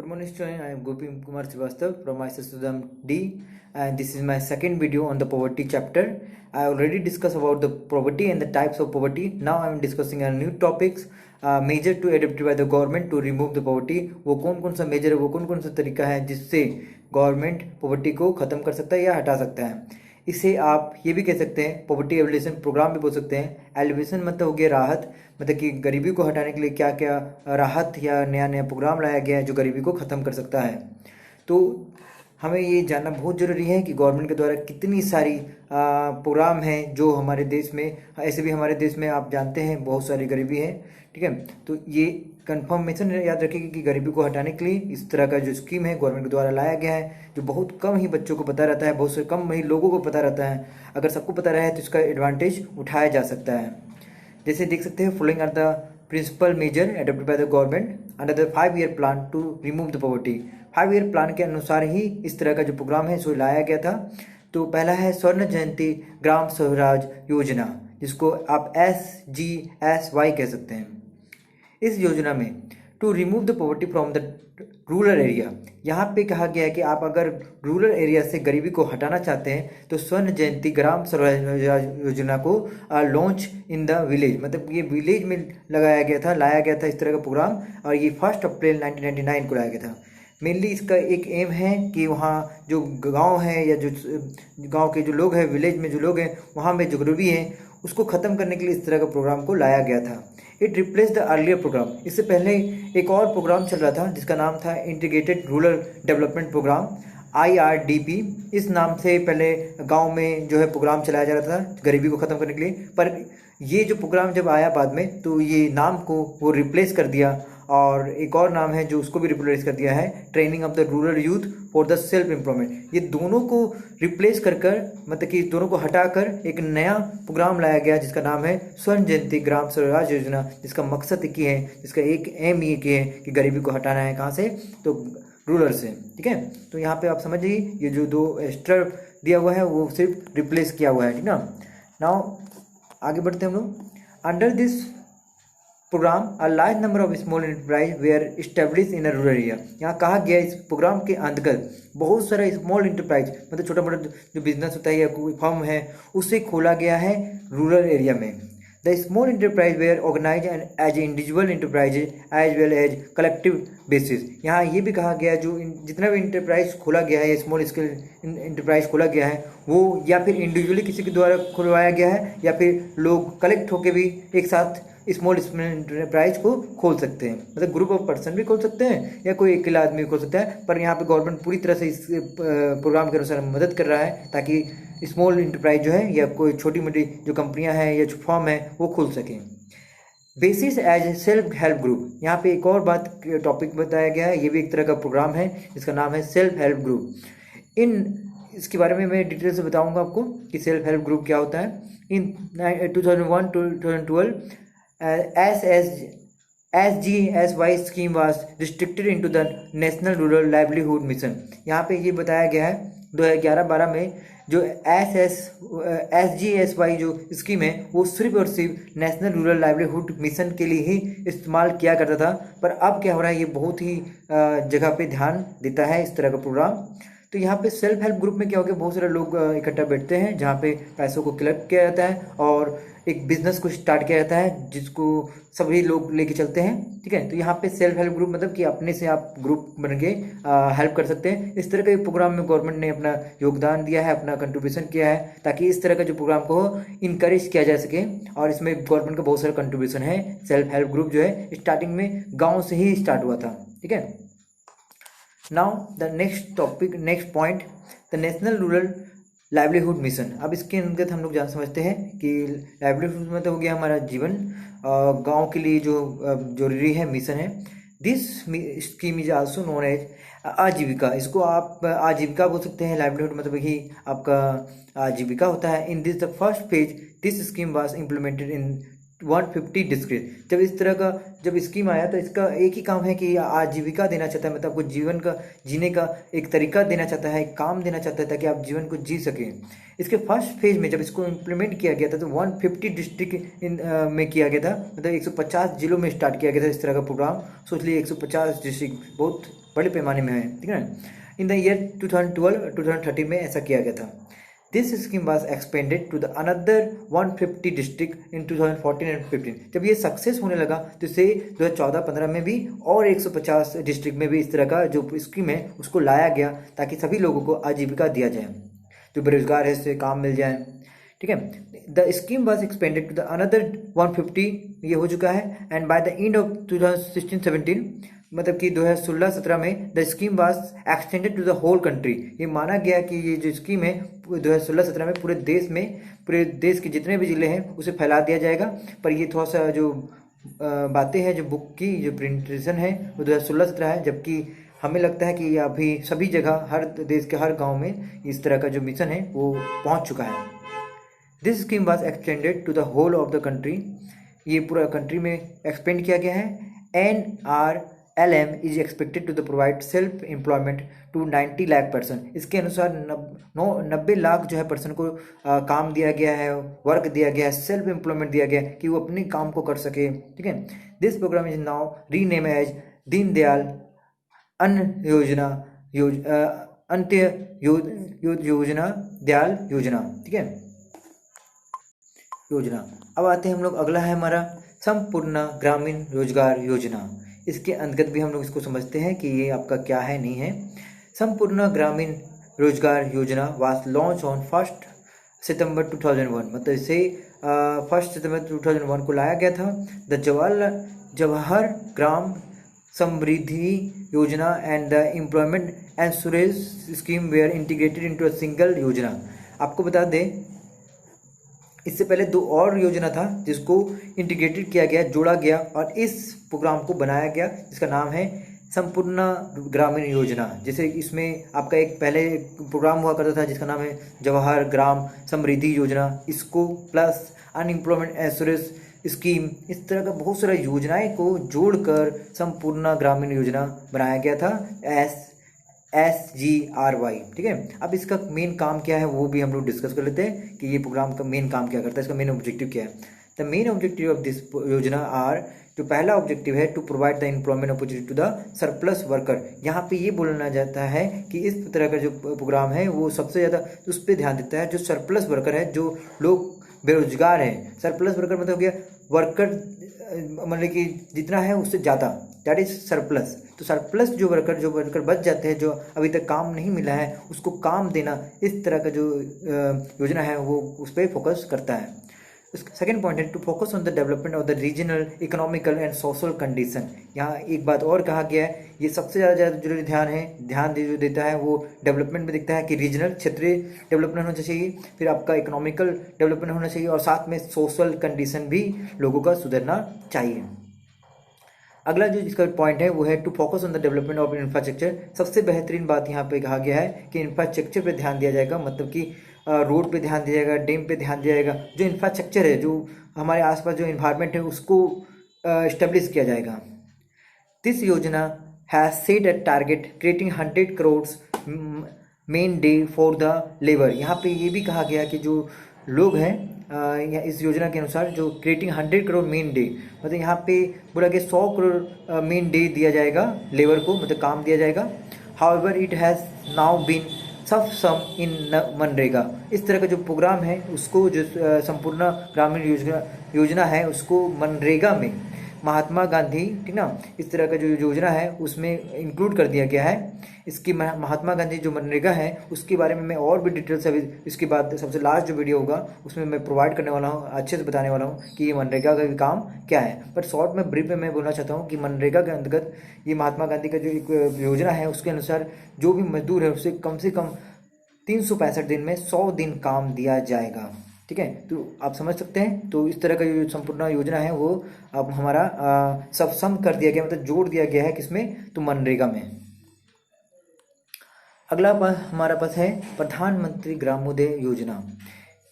morning student, I am Gopi Kumar Srivastava from ISSM D, and this is my second video on the poverty chapter. I already discussed about the poverty and the types of poverty. Now I am discussing a new topics, measure to adopted by the government to remove the poverty. वो कौन सा major है, वो कौन सा तरीका है जिससे गवर्नमेंट पॉवर्टी को खत्म कर सकता है या हटा सकता है। इसे आप ये भी कह सकते हैं पॉवर्टी एलिवेशन प्रोग्राम भी बोल सकते हैं। एलिवेशन मतलब हो गया राहत, मतलब कि गरीबी को हटाने के लिए क्या क्या राहत या नया नया प्रोग्राम लाया गया है जो गरीबी को ख़त्म कर सकता है। तो हमें ये जानना बहुत ज़रूरी है कि गवर्नमेंट के द्वारा कितनी सारी प्रोग्राम हैं जो हमारे देश में, ऐसे भी हमारे देश में आप जानते हैं बहुत सारी गरीबी है, ठीक है। तो ये कंफर्मेशन याद रखिए कि गरीबी को हटाने के लिए इस तरह का जो स्कीम है गवर्नमेंट के द्वारा लाया गया है, जो बहुत कम ही बच्चों को पता रहता है, बहुत से कम ही लोगों को पता रहता है। अगर सबको पता रहे तो इसका एडवांटेज उठाया जा सकता है। जैसे देख सकते हैं, following are the principal major adopted by the government under the 5-year plan to remove the poverty. 5-year plan के अनुसार ही इस तरह का जो प्रोग्राम है सो लाया गया था। तो पहला है स्वर्ण जयंती ग्राम स्वराज योजना, जिसको आप SGSY कह सकते हैं। इस योजना में to remove the poverty from the rural area, यहाँ पे कहा गया है कि आप अगर रूरल एरिया से गरीबी को हटाना चाहते हैं तो स्वर्ण जयंती ग्राम स्वराज योजना को लॉन्च इन द विलेज, मतलब ये विलेज में लाया गया था इस तरह का प्रोग्राम, और ये 1 अप्रैल 1999 को लाया गया था। मेनली इसका एक एम है कि वहाँ जो गांव है या जो गांव के जो लोग हैं, विलेज में जो लोग हैं, वहाँ में जो गरीबी है उसको ख़त्म करने के लिए इस तरह का प्रोग्राम को लाया गया था। It replace the earlier program, इससे पहले एक और प्रोग्राम चल रहा था जिसका नाम था integrated rural development program IRDP। इस नाम से पहले गांव में जो है प्रोग्राम चलाया जा रहा था गरीबी को ख़त्म करने के लिए, पर ये जो प्रोग्राम जब आया बाद में तो ये नाम को वो रिप्लेस कर दिया, और एक और नाम है जो उसको भी रिप्लेस कर दिया है, training of the rural youth for the self employment. ये दोनों को रिप्लेस कर मतलब कि दोनों को हटाकर एक नया प्रोग्राम लाया गया जिसका नाम है स्वर्ण जयंती ग्राम स्वराज योजना, जिसका मकसद एक ही है, जिसका एक एम ये है कि गरीबी को हटाना है कहाँ से, तो रूरल से, ठीक है। तो यहाँ पे आप समझिए ये जो 2 एक्स्ट्रा दिया हुआ है वो सिर्फ रिप्लेस किया हुआ है, ठीक ना। नाउ आगे बढ़ते हैं हम लोग। Under this program a large number of small enterprise were establish in a rural area. यहाँ कहा गया इस प्रोग्राम के अंतर्गत बहुत सारा स्मॉल एंटरप्राइज, मतलब छोटा मोटा जो बिजनेस होता है या कोई फर्म है, उसे खोला गया है रूरल एरिया में। The small enterprise were organize as individual enterprise as well as collective basis. यहाँ ये भी कहा गया जो जितना भी इंटरप्राइज खोला गया है, स्मॉल स्केल इंटरप्राइज खोला गया है, वो या फिर इंडिविजुअली किसी के द्वारा खुलवाया गया है या फिर लोग कलेक्ट होकर भी एक साथ स्मॉल एंटरप्राइज को खोल सकते हैं, मतलब ग्रुप ऑफ पर्सन भी खोल सकते हैं या कोई अकेला आदमी भी खोल सकता है। पर यहाँ पे गवर्नमेंट पूरी तरह से इस प्रोग्राम के अनुसार मदद कर रहा है ताकि स्मॉल एंटरप्राइज जो है या कोई छोटी मोटी जो कंपनियां हैं या जो फर्म है वो खोल सकें। Basis as self help group, यहाँ पे एक और बात टॉपिक बताया गया है, ये भी एक तरह का प्रोग्राम है जिसका नाम है सेल्फ हेल्प ग्रुप। इसके बारे में मैं डिटेल से बताऊंगा आपको कि सेल्फ हेल्प ग्रुप क्या होता है। इन 2001 to 2012 SGSY scheme was restricted into the National Rural Livelihood Mission। यहाँ पे ये बताया गया है 2011-12 में जो SGSY जो स्कीम है वो सिर्फ और सिर्फ नेशनल रूरल लाइवलीहुड मिशन के लिए ही इस्तेमाल किया करता था, पर अब क्या हो रहा है, ये बहुत ही जगह पे ध्यान देता है इस तरह का प्रोग्राम। तो यहाँ पे सेल्फ हेल्प ग्रुप में क्या हो गया, बहुत सारे लोग इकट्ठा बैठते हैं जहाँ पे पैसों को कलेक्ट किया जाता है और एक बिजनेस को स्टार्ट किया जाता है जिसको सभी लोग लेके चलते हैं, ठीक है। तो यहाँ पे सेल्फ हेल्प ग्रुप मतलब कि अपने से आप ग्रुप बन के हेल्प कर सकते हैं। इस तरह के प्रोग्राम में गवर्नमेंट ने अपना योगदान दिया है, अपना कंट्रीब्यूशन किया है ताकि इस तरह का जो प्रोग्राम को इनकरेज किया जा सके, और इसमें गवर्नमेंट का बहुत सारा कंट्रीब्यूशन है। सेल्फ हेल्प ग्रुप जो है स्टार्टिंग में गाँव से ही स्टार्ट हुआ था, ठीक है। Now the next point, the national rural livelihood mission. अब इसके अंतर्गत हम लोग जान समझते हैं कि लाइवलीहुड मतलब हो गया हमारा जीवन, गांव के लिए जो जरूरी है मिशन है। This scheme is also known as Aajeevika, इसको आप आजीविका बोल सकते हैं। लाइवलीहुड मतलब ही आपका आजीविका होता है। In this the first phase this scheme was implemented in 150 district. जब इस तरह का जब स्कीम आया तो इसका एक ही काम है कि आजीविका देना चाहता है, मतलब आपको जीवन का जीने का एक तरीका देना चाहता है, एक काम देना चाहता है ताकि आप जीवन को जी सकें। इसके फर्स्ट फेज में जब इसको इम्प्लीमेंट किया गया था तो 150 डिस्ट्रिक्ट में किया गया था, मतलब 150 जिलों में स्टार्ट किया गया था इस तरह का प्रोग्राम। सोच लीजिए 150 डिस्ट्रिक्ट बहुत बड़े पैमाने में है, ठीक है ना। इन द ईयर 2012-2013 में ऐसा किया गया था। This scheme was expanded to the another 150 district in 2014 and 15। जब ये सक्सेस होने लगा तो इसे 2014-15 में भी और 150 डिस्ट्रिक्ट में भी इस तरह का जो स्कीम है उसको लाया गया ताकि सभी लोगों को आजीविका दिया जाए, जो बेरोजगार है उससे काम मिल जाए, ठीक है। The scheme was expanded to the another 150, ये हो चुका है। And by the end of 2016-17, मतलब कि 2016-17 में the scheme was extended to the whole country. ये माना गया कि ये जो स्कीम है 2016-17 में पूरे देश के जितने भी ज़िले हैं उसे फैला दिया जाएगा। पर ये थोड़ा सा जो बातें हैं, जो बुक की जो प्रिंटेशन है वो 2016-17 है, जबकि हमें लगता है कि अभी सभी जगह हर देश के हर गाँव में इस तरह का जो मिशन है वो पहुँच चुका है। This scheme was extended to the whole of the country. ये पूरा कंट्री में एक्सपेंड किया गया है। NRLM is expected to the provide self employment to 90 lakh person. इसके अनुसार 90 लाख जो है पर्सन को काम दिया गया है, वर्क दिया गया है, सेल्फ एम्प्लॉयमेंट दिया गया है कि वो अपने काम को कर सके, ठीक है। This program is now rename as Deendayal अन्न योजना योजना दयाल योजना, ठीक है, योजना। अब आते हैं हम लोग, अगला है हमारा संपूर्ण ग्रामीण रोजगार योजना। इसके अंतर्गत भी हम लोग इसको समझते हैं कि ये आपका क्या है नहीं है। संपूर्ण ग्रामीण रोजगार योजना वाज लॉन्च ऑन 1 सितंबर 2001, मतलब इसे 1 सितंबर 2001 को लाया गया था। The Jawahar Gram Samriddhi Yojana and the employment insurance scheme were integrated into a single योजना। आपको बता दें इससे पहले 2 और योजना था जिसको इंटीग्रेटेड किया गया, जोड़ा गया और इस प्रोग्राम को बनाया गया जिसका नाम है संपूर्ण ग्रामीण योजना। जैसे इसमें आपका एक पहले प्रोग्राम हुआ करता था जिसका नाम है जवाहर ग्राम समृद्धि योजना, इसको प्लस अनएम्प्लॉयमेंट इंश्योरेंस स्कीम, इस तरह का बहुत सारा योजनाएं को जोड़कर संपूर्ण ग्रामीण योजना बनाया गया था, SGRY, ठीक है। अब इसका मेन काम क्या है वो भी हम लोग डिस्कस कर लेते हैं कि ये प्रोग्राम का मेन काम क्या करता है, इसका मेन ऑब्जेक्टिव क्या है। The main objective of this योजना आर, जो पहला ऑब्जेक्टिव है to provide the employment opportunity to the surplus worker. यहाँ पे ये बोलना जाता है कि इस तरह का जो प्रोग्राम है वो सबसे ज़्यादा उस पर ध्यान देता है जो सरप्लस वर्कर है, जो लोग बेरोजगार हैं। सरप्लस वर्कर मतलब हो गया वर्कर, मतलब कि जितना है उससे ज़्यादा, दैट इज सरप्लस। तो सरप्लस जो वर्कर बच जाते हैं, जो अभी तक काम नहीं मिला है उसको काम देना, इस तरह का जो योजना है वो उस पर फोकस करता है। सेकेंड पॉइंट है to focus on the development of the regional economical and social condition. यहाँ एक बात और कहा गया है, ये सबसे ज़्यादा जरूरी ध्यान जो देता है वो डेवलपमेंट में दिखता है कि रीजनल क्षेत्रीय डेवलपमेंट होना चाहिए, फिर आपका इकोनॉमिकल डेवलपमेंट होना चाहिए और साथ में सोशल कंडीशन भी लोगों का सुधरना चाहिए। अगला जो इसका पॉइंट है वो है to focus on the development of infrastructure. सबसे बेहतरीन बात यहाँ पे कहा गया है कि इंफ्रास्ट्रक्चर पे ध्यान दिया जाएगा, मतलब कि रोड पे ध्यान दिया जाएगा, डैम पे ध्यान दिया जाएगा। जो इंफ्रास्ट्रक्चर है, जो हमारे आसपास जो इन्वायरमेंट है उसको इस्टेब्लिश किया जाएगा। दिस योजना has set a target creating 100 crore main day for the labour. यहाँ पे ये भी कहा गया कि जो लोग हैं इस योजना के अनुसार जो क्रिएटिंग 100 करोड़ मेन डे, मतलब यहाँ पे बोला कि 100 करोड़ मेन डे दिया जाएगा लेबर को, मतलब काम दिया जाएगा। However it has now been subsume इन मनरेगा। इस तरह का जो प्रोग्राम है उसको, जो संपूर्ण ग्रामीण योजना है उसको मनरेगा में महात्मा गांधी, ठीक ना, इस तरह का जो योजना है उसमें इंक्लूड कर दिया गया है। इसकी महात्मा गांधी जो मनरेगा है उसके बारे में मैं और भी डिटेल्स अभी इसके बाद सबसे लास्ट जो वीडियो होगा उसमें मैं प्रोवाइड करने वाला हूँ, अच्छे से बताने वाला हूँ कि ये मनरेगा का भी काम क्या है। पर शॉर्ट में ब्रीफ में मैं बोलना चाहता हूँ कि मनरेगा के अंतर्गत ये महात्मा गांधी का जो एक योजना है उसके अनुसार जो भी मजदूर है उसे कम से कम 365 दिन में 100 दिन काम दिया जाएगा, ठीक है। तो आप समझ सकते हैं, तो इस तरह का जो संपूर्ण योजना है वो अब हमारा सक्षम कर दिया गया, मतलब जोड़ दिया गया है किसमें, तो मनरेगा में। अगला हमारा पास है प्रधानमंत्री ग्रामोदय योजना,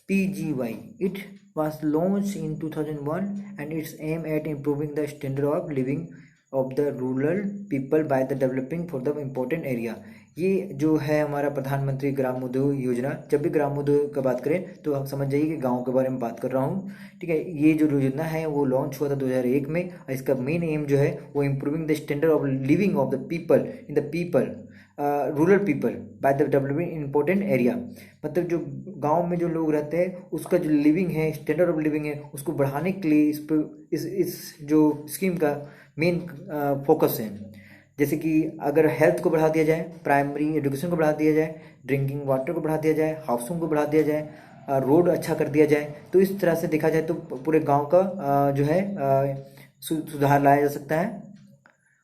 PGY। It was launched in 2001 and its aim at improving the standard of living of the rural people by the developing for the important area। ये जो है हमारा प्रधानमंत्री ग्रामोदय योजना। जब भी ग्रामोदय का बात करें तो हम समझ जाइए कि गांव के बारे में बात कर रहा हूँ, ठीक है। ये जो योजना है वो लॉन्च हुआ था 2001 में और इसका मेन एम जो है वो improving the standard of living of the people in the people rural people by the developing important area. मतलब जो गांव में जो लोग रहते हैं उसका जो लिविंग है, स्टैंडर्ड ऑफ लिविंग है, उसको बढ़ाने के लिए इस जो स्कीम का मेन फोकस है। जैसे कि अगर हेल्थ को बढ़ा दिया जाए, प्राइमरी एजुकेशन को बढ़ा दिया जाए, ड्रिंकिंग वाटर को बढ़ा दिया जाए, हाउसिंग को बढ़ा दिया जाए, रोड अच्छा कर दिया जाए, तो इस तरह से देखा जाए तो पूरे गांव का जो है सुधार लाया जा सकता है।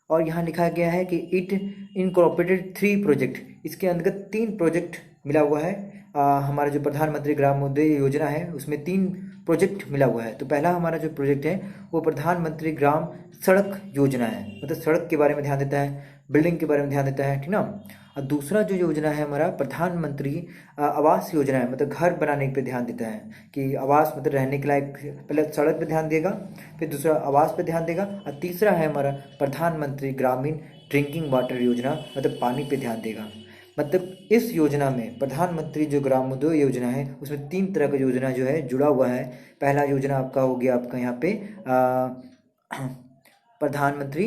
और यहाँ लिखा गया है कि इट इनकॉर्पोरेटेड 3 प्रोजेक्ट, इसके अंतर्गत 3 प्रोजेक्ट मिला हुआ है। हमारा जो प्रधानमंत्री ग्रामोदय योजना है उसमें 3 प्रोजेक्ट मिला हुआ है। तो पहला हमारा जो प्रोजेक्ट है वो प्रधानमंत्री ग्राम सड़क योजना है, मतलब सड़क के बारे में ध्यान देता है, बिल्डिंग के बारे में ध्यान देता है, ठीक ना। और दूसरा जो योजना है हमारा प्रधानमंत्री आवास योजना है, मतलब घर बनाने पे ध्यान देता है कि आवास मतलब रहने के लायक। पहले सड़क पे ध्यान देगा, फिर दूसरा आवास पे ध्यान देगा, और तीसरा है हमारा प्रधानमंत्री ग्रामीण ड्रिंकिंग वाटर योजना, मतलब पानी पे ध्यान देगा। मतलब इस योजना में प्रधानमंत्री जो ग्रामोदय योजना है उसमें 3 तरह का योजना जो है जुड़ा हुआ है। पहला योजना आपका हो गया आपका यहाँ पे प्रधानमंत्री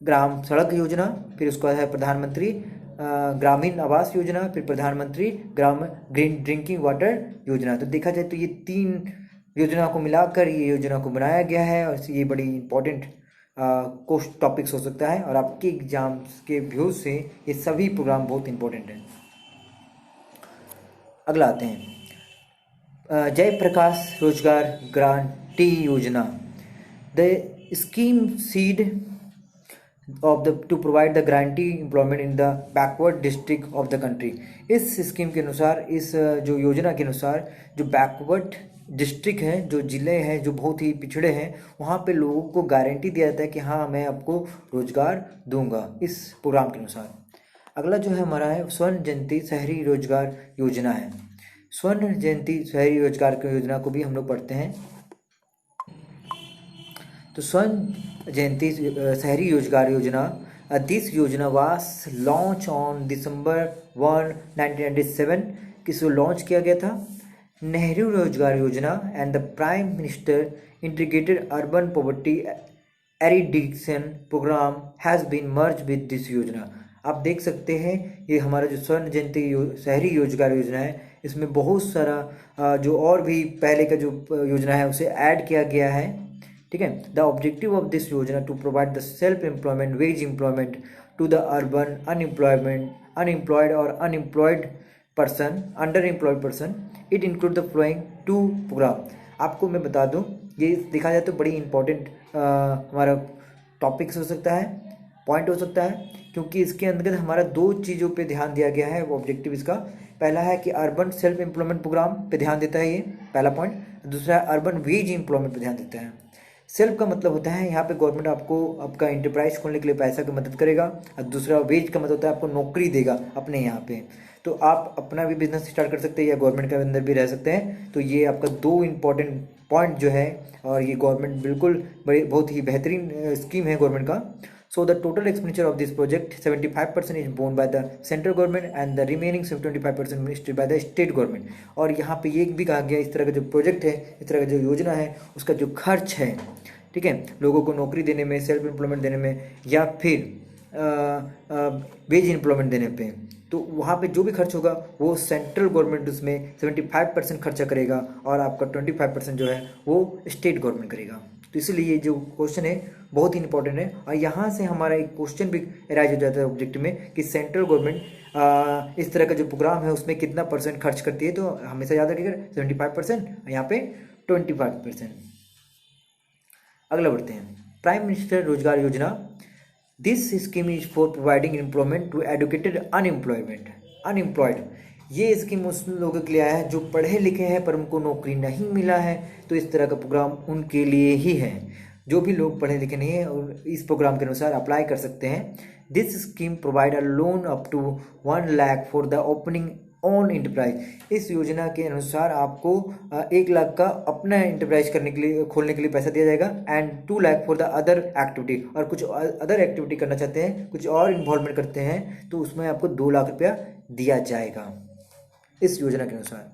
ग्राम सड़क योजना, फिर उसके बाद है प्रधानमंत्री ग्रामीण आवास योजना, फिर प्रधानमंत्री ग्राम ग्रीन ड्रिंकिंग वाटर योजना। तो देखा जाए तो ये 3 योजना को मिलाकर ये योजना को बनाया गया है और ये बड़ी इंपॉर्टेंट कोर्स टॉपिक्स हो सकता है और आपके एग्जाम्स के व्यूज से ये सभी प्रोग्राम बहुत इंपॉर्टेंट हैं। अगला आते हैं जयप्रकाश रोजगार गारंटी योजना। The scheme seed of the two provide the guarantee employment in the backward district of the country. इस स्कीम के अनुसार, इस जो योजना के अनुसार जो बैकवर्ड डिस्ट्रिक्ट हैं, जो ज़िले हैं जो बहुत ही पिछड़े हैं, वहाँ पे लोगों को गारंटी दिया जाता है कि हाँ मैं आपको रोजगार दूंगा इस प्रोग्राम के अनुसार। अगला जो है हमारा है स्वर्ण जयंती शहरी रोजगार योजना है। स्वर्ण जयंती शहरी रोजगार की योजना को भी हम लोग पढ़ते हैं। तो स्वर्ण जयंती शहरी रोजगार योजना, दिस योजना वाज लॉन्च ऑन December 1, 1997। किसको लॉन्च किया गया था? Nehru Rozgar Yojana and the prime minister integrated urban poverty eradication programme has been merge with this Yojana. आप देख सकते हैं ये हमारा जो स्वर्ण जयंती शहरी रोजगार योजना है इसमें बहुत सारा जो और भी पहले का जो योजना है उसे ऐड किया गया है, ठीक है। The objective of this Yojana to provide the self employment wage employment to the urban unemployed और unemployed person, under employed person. It include the following 2 programme. आपको मैं बता दूं ये देखा जाए तो बड़ी इंपॉर्टेंट हमारा टॉपिक्स हो सकता है, पॉइंट हो सकता है, क्योंकि इसके अंतर्गत हमारा 2 चीज़ों पे ध्यान दिया गया है। वो ऑब्जेक्टिव इसका पहला है कि अर्बन सेल्फ एम्प्लॉयमेंट प्रोग्राम पे ध्यान देता है, ये पहला पॉइंट। दूसरा है अर्बन वेज एम्प्लॉयमेंट पे ध्यान देता है। सेल्फ का मतलब होता है यहाँ पे गवर्नमेंट आपको आपका इंटरप्राइज खोलने के लिए पैसा की मदद करेगा, और दूसरा वेज का मतलब होता है आपको नौकरी देगा अपने यहाँ पे। तो आप अपना भी बिजनेस स्टार्ट कर सकते हैं या गवर्नमेंट के अंदर भी रह सकते हैं। तो ये आपका 2 इंपॉर्टेंट पॉइंट जो है, और ये गवर्नमेंट बिल्कुल बहुत ही बेहतरीन स्कीम है गवर्नमेंट का। So the total expenditure of this project 75% is borne by the central government and the remaining 25% ministry by the state government. और यहाँ पे ये भी कहा गया इस तरह का जो प्रोजेक्ट है, इस तरह का जो योजना है, उसका जो खर्च है, ठीक है, लोगों को नौकरी देने में, सेल्फ एम्प्लॉयमेंट देने में, या फिर वेज एम्प्लॉयमेंट देने पे, तो वहाँ पे जो भी खर्च होगा वो सेंट्रल गवर्नमेंट उसमें 75% खर्चा करेगा और आपका 25% जो है वो स्टेट गवर्नमेंट करेगा। तो इसलिए ये जो क्वेश्चन है बहुत ही इंपॉर्टेंट है। और यहाँ से हमारा एक क्वेश्चन भी राइज हो जाता है ऑब्जेक्ट में कि सेंट्रल गवर्नमेंट इस तरह का जो प्रोग्राम है उसमें कितना % खर्च करती है। तो हमेशा याद रखिएगा 75%, यहाँ पे 25%। अगला बढ़ते हैं prime minister Rozgar Yojana. This scheme is for providing employment to educated unemployed. ये स्कीम उस लोगों के लिए आया है जो पढ़े लिखे हैं पर उनको नौकरी नहीं मिला है, तो इस तरह का प्रोग्राम उनके लिए ही है। जो भी लोग पढ़े लिखे नहीं है और इस प्रोग्राम के अनुसार अप्लाई कर सकते हैं। This scheme provide a loan up to 1 lakh for the opening own enterprise. इस योजना के अनुसार आपको 1 लाख का अपना इंटरप्राइज करने के लिए खोलने के लिए पैसा दिया जाएगा and 2 lakh for the other activity. और कुछ अदर एक्टिविटी करना चाहते हैं, कुछ और इन्वॉल्वमेंट करते हैं तो उसमें आपको 2 लाख रुपया दिया जाएगा इस योजना के अनुसार।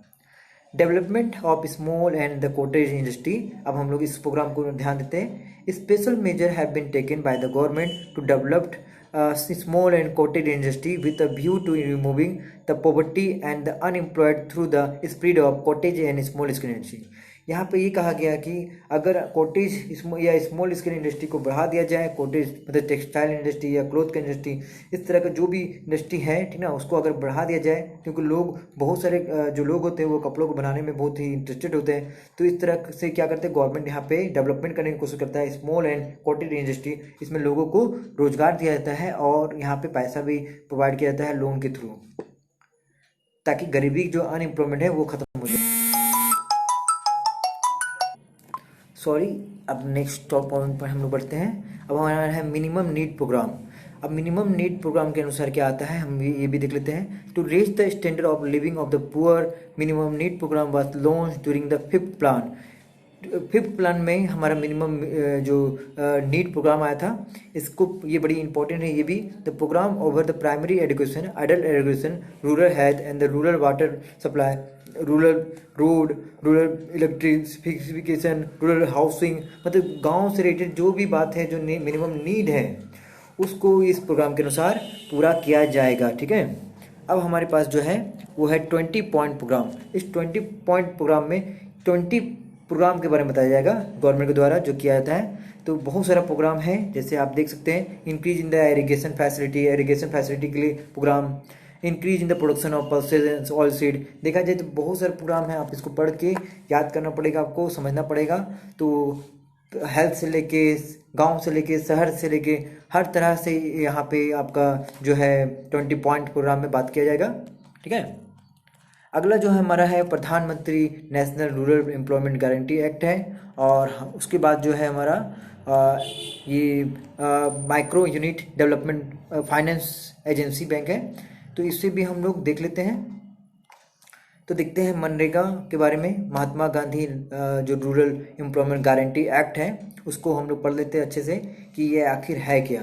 Development of small and the cottage industry. अब हम लोग इस प्रोग्राम को ध्यान देते हैं। Special major have been taken by the government to develop small and cottage industry with a view to removing the poverty and the unemployed through the spread of cottage and small scale industry। यहाँ पे ये कहा गया कि अगर cottage या small scale industry को बढ़ा दिया जाए, कॉटेज मतलब टेक्सटाइल इंडस्ट्री या क्लोथ का इंडस्ट्री, इस तरह का जो भी इंडस्ट्री है, ठीक ना, उसको अगर बढ़ा दिया जाए, क्योंकि लोग बहुत सारे जो लोग होते हैं वो कपड़ों को बनाने में बहुत ही इंटरेस्टेड होते हैं, तो इस तरह से क्या करते हैं गवर्नमेंट यहाँ पे डेवलपमेंट करने की कोशिश करता है स्मॉल एंड कॉटेज इंडस्ट्री। इसमें लोगों को रोजगार दिया जाता है और यहाँ पे पैसा भी प्रोवाइड किया जाता है लोन के थ्रू, ताकि गरीबी जो अनएम्प्लॉयमेंट है वो खत्म हो जाए। सॉरी, अब नेक्स्ट टॉप पॉइंट पर हम लोग बढ़ते हैं। अब हमारा है मिनिमम नीड प्रोग्राम। अब मिनिमम नीड प्रोग्राम के अनुसार क्या आता है हम ये भी देख लेते हैं। To reach the standard of living of the poor, minimum need program was launch during the 5th plan. 5th plan में हमारा मिनिमम जो नीड प्रोग्राम आया था, इसको ये बड़ी इंपॉर्टेंट है ये भी। The program over the primary education, adult education, rural health and the rural water supply, rural road, rural electrification, rural housing, मतलब गांव से रिलेटेड जो भी बात है, जो मिनिमम नीड है, उसको इस प्रोग्राम के अनुसार पूरा किया जाएगा। ठीक है, अब हमारे पास जो है वो है 20 पॉइंट प्रोग्राम। इस 20 पॉइंट प्रोग्राम में 20 प्रोग्राम के बारे में बताया जाएगा गवर्नमेंट के द्वारा जो किया जाता है। तो बहुत सारा प्रोग्राम है, जैसे आप देख सकते हैं increase in the irrigation facility के लिए program, increase in the production of pulses oil seed. देखा जाए तो बहुत सारे प्रोग्राम हैं, आप इसको पढ़ के याद करना पड़ेगा, आपको समझना पड़ेगा। तो हेल्थ से लेके, गांव से लेके, शहर से लेके, हर तरह से यहाँ पे आपका जो है 20 पॉइंट प्रोग्राम में बात किया जाएगा। ठीक है, अगला जो है हमारा है प्रधानमंत्री national rural employment guarantee act है। और उसके बाद जो है हमारा ये micro unit development finance agency bank है, तो इससे भी हम लोग देख लेते हैं। तो देखते हैं मनरेगा के बारे में। महात्मा गांधी जो रूरल एम्प्लॉयमेंट गारंटी एक्ट है उसको हम लोग पढ़ लेते हैं अच्छे से कि ये आखिर है क्या।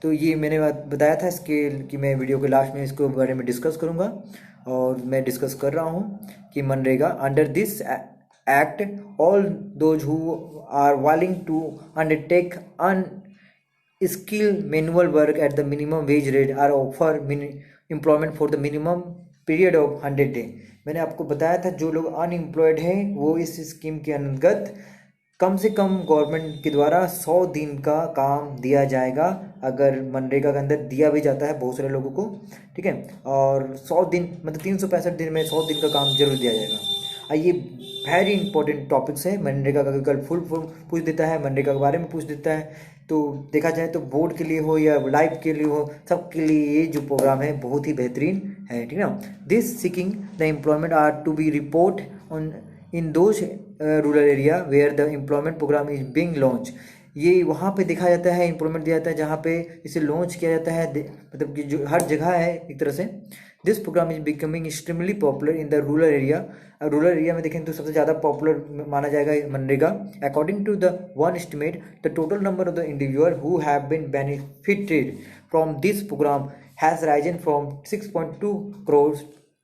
तो ये मैंने बताया था इसके कि मैं वीडियो के लास्ट में इसके बारे में डिस्कस करूँगा, और मैं डिस्कस कर रहा हूँ कि MNREGA under this act all those who are willing to undertake unskilled manual work at the minimum wage rate are offered employment for the minimum period of 100 day। मैंने आपको बताया था जो लोग अनएम्प्लॉयड हैं वो इस स्कीम के अंतर्गत कम से कम गवर्नमेंट के द्वारा 100 दिन का काम दिया जाएगा। अगर मनरेगा के अंदर दिया भी जाता है बहुत सारे लोगों को, ठीक है, और 100 दिन मतलब 365 दिन में 100 दिन का काम जरूर दिया जाएगा। ये वेरी इंपॉर्टेंट टॉपिक्स है। मनरेगा का कल फुल फॉर्म पूछ देता है, मनरेगा के बारे में पूछ देता है। तो देखा जाए तो बोर्ड के लिए हो या लाइफ के लिए हो, सबके लिए ये जो प्रोग्राम है बहुत ही बेहतरीन है। ठीक है ना, this seeking the employment are to be report on in those rural area where the employment program is being launch. ये वहाँ पे देखा जाता है, एम्प्लॉयमेंट दिया जाता है जहाँ पे इसे लॉन्च किया जाता है, मतलब कि जो हर जगह है एक तरह से। This program is becoming extremely popular in the rural area. Rural area में देखें तो सबसे ज़्यादा पॉपुलर माना जाएगा MNREGA. According to the one estimate the total number of the individual who have been benefited from this program has risen from 6.2 crore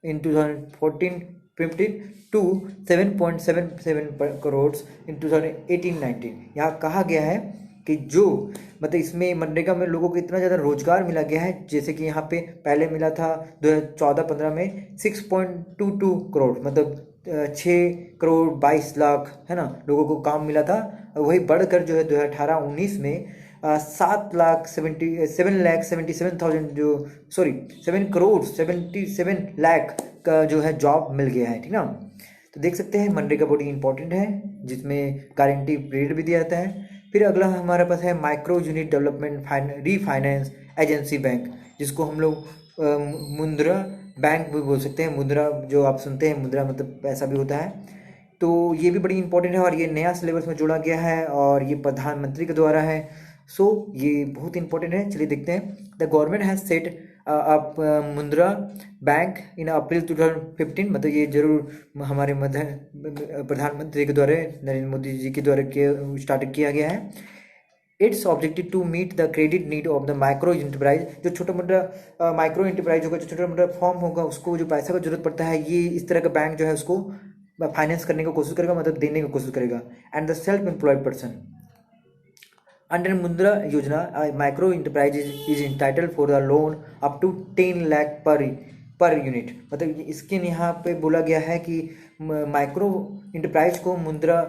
in 2014-15 to 7.77 crore in 2018-19। यहाँ कहा गया है कि जो मतलब इसमें मनरेगा में लोगों को इतना ज़्यादा रोजगार मिला गया है, जैसे कि यहाँ पे पहले मिला था 2014-15 में 6.22 करोड़, मतलब 6 करोड़ 22 लाख है ना लोगों को काम मिला था। वही बढ़कर जो है 2018-19 में 7 करोड़ 77 लाख का जो है जॉब मिल गया है। ठीक ना, तो देख सकते हैं मनरेगा बड़ी इंपॉर्टेंट है जिसमें गारंटी पीरियड भी दिया जाता है। फिर अगला हमारे पास है micro unit development refinance agency bank, जिसको हम लोग मुद्रा बैंक भी बोल सकते हैं। मुद्रा जो आप सुनते हैं, मुद्रा मतलब पैसा भी होता है। तो ये भी बड़ी इंपॉर्टेंट है और ये नया सिलेबस में जोड़ा गया है और ये प्रधानमंत्री के द्वारा है। सो ये बहुत इंपॉर्टेंट है। चलिए देखते हैं। द गवर्नमेंट हैज सेट मुद्रा बैंक इन अप्रैल 2015, मतलब ये जरूर हमारे प्रधानमंत्री के द्वारा, नरेंद्र मोदी जी के द्वारा स्टार्ट किया गया है। Its objective to meet the credit need of the micro enterprise. जो छोटा मोटा माइक्रो इंटरप्राइज होगा, जो छोटा मोटा फॉर्म होगा, उसको जो पैसा का जरूरत पड़ता है, ये इस तरह का बैंक जो है उसको फाइनेंस करने की कोशिश करेगा, मतलब देने की कोशिश करेगा। And the self employed person under Mudra Yojana, micro enterprise is entitle for the loan up to 10 lakh per unit. मतलब इसके यहाँ पे बोला गया है कि माइक्रो इंटरप्राइज को मुद्रा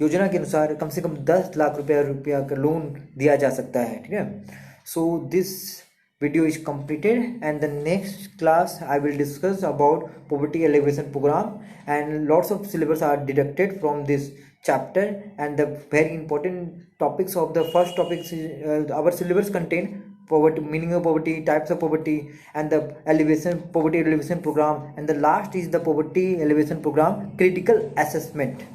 योजना के अनुसार कम से कम 10 लाख रुपया का लोन दिया जा सकता है, ठीक है। So this video is completed, and the next class I will discuss about poverty alleviation program, and lots of syllabus are deducted from this chapter, and the very important topics of the first topics is, our syllabus contain poverty, meaning of poverty, types of poverty, and the poverty alleviation program, and the last is the poverty alleviation program critical assessment।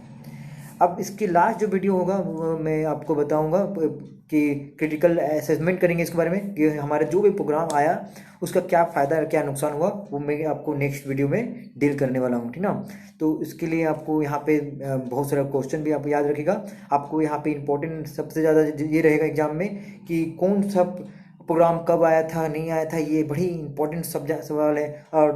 अब इसकी last जो video होगा वो मैं आपको बताऊंगा कि critical assessment करेंगे इसके बारे में, कि हमारा जो भी प्रोग्राम आया उसका क्या फ़ायदा क्या नुकसान हुआ, वो मैं आपको नेक्स्ट वीडियो में डील करने वाला हूँ, ठीक ना। तो इसके लिए आपको यहाँ पे बहुत सारा क्वेश्चन भी आप याद रखिएगा। आपको यहाँ पे इंपॉर्टेंट सबसे ज़्यादा ये रहेगा एग्जाम में कि कौन सा प्रोग्राम कब आया था, नहीं आया था, ये बड़ी इंपॉर्टेंट सवाल है। और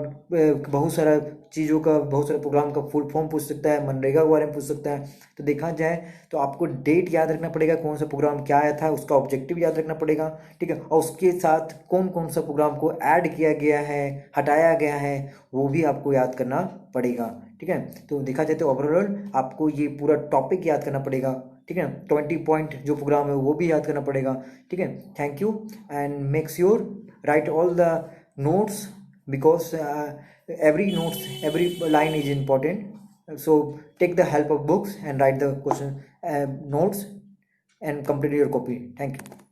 बहुत सारा चीज़ों का, बहुत सारे प्रोग्राम का फुल फॉर्म पूछ सकता है, मनरेगा के बारे में पूछ सकता है। तो देखा जाए तो आपको डेट याद रखना पड़ेगा, कौन सा प्रोग्राम क्या आया था, उसका ऑब्जेक्टिव याद रखना पड़ेगा, ठीक है। और उसके साथ कौन कौन सा प्रोग्राम को ऐड किया गया है, हटाया गया है, वो भी आपको याद करना पड़ेगा, ठीक है। तो देखा जाए तो ओवरऑल आपको ये पूरा टॉपिक याद करना पड़ेगा, ठीक है। 20 पॉइंट जो प्रोग्राम है वो भी याद करना पड़ेगा, ठीक है। Thank you, and make sure right all the notes, because every line is important. So take the help of books and write the question notes and complete your copy. Thank you.